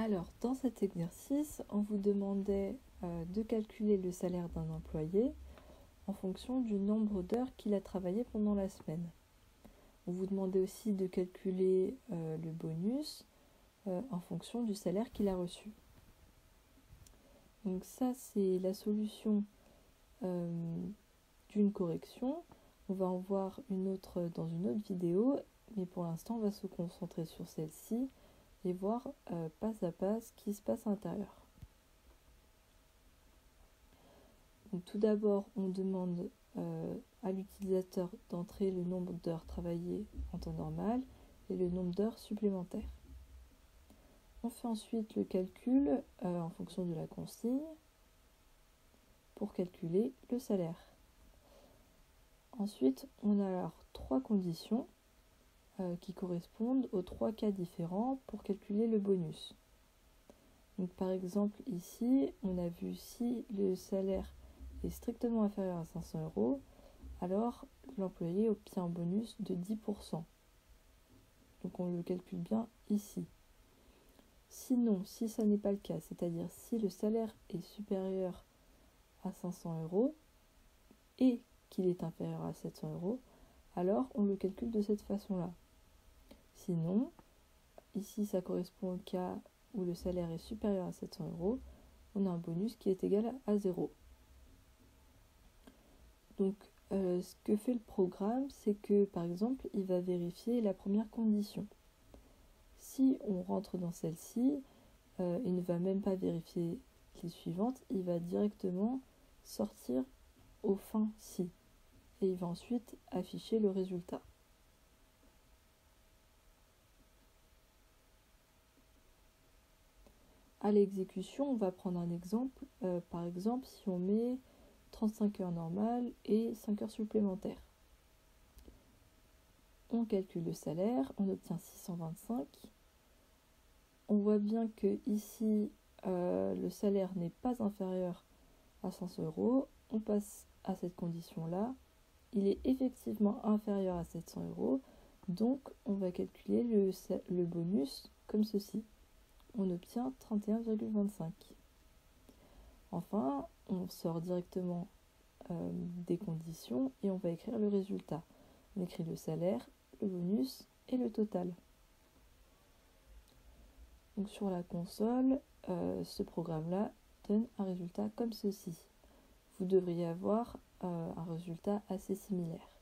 Alors, dans cet exercice, on vous demandait de calculer le salaire d'un employé en fonction du nombre d'heures qu'il a travaillé pendant la semaine. On vous demandait aussi de calculer le bonus en fonction du salaire qu'il a reçu. Donc ça, c'est la solution d'une correction. On va en voir une autre dans une autre vidéo, mais pour l'instant, on va se concentrer sur celle-ci et voir pas à pas ce qui se passe à l'intérieur. Donc, tout d'abord, on demande à l'utilisateur d'entrer le nombre d'heures travaillées en temps normal et le nombre d'heures supplémentaires. On fait ensuite le calcul en fonction de la consigne pour calculer le salaire. Ensuite, on a alors 3 conditions qui correspondent aux 3 cas différents pour calculer le bonus. Donc, par exemple, ici, on a vu si le salaire est strictement inférieur à 500 €, alors l'employé obtient un bonus de 10%. Donc, on le calcule bien ici. Sinon, si ça n'est pas le cas, c'est-à-dire si le salaire est supérieur à 500 € et qu'il est inférieur à 700 €, alors on le calcule de cette façon-là. Sinon, ici ça correspond au cas où le salaire est supérieur à 700 €, on a un bonus qui est égal à 0. Donc ce que fait le programme, c'est que par exemple, il va vérifier la première condition. Si on rentre dans celle-ci, il ne va même pas vérifier les suivantes, il va directement sortir au fin si et il va ensuite afficher le résultat. À l'exécution, on va prendre un exemple. Par exemple, si on met 35 heures normales et 5 heures supplémentaires. On calcule le salaire, on obtient 625. On voit bien que ici, le salaire n'est pas inférieur à 500 €. On passe à cette condition-là. Il est effectivement inférieur à 700 €. Donc, on va calculer le bonus comme ceci. On obtient 31,25. Enfin, on sort directement des conditions et on va écrire le résultat. On écrit le salaire, le bonus et le total. Donc sur la console, ce programme-là donne un résultat comme ceci. Vous devriez avoir un résultat assez similaire.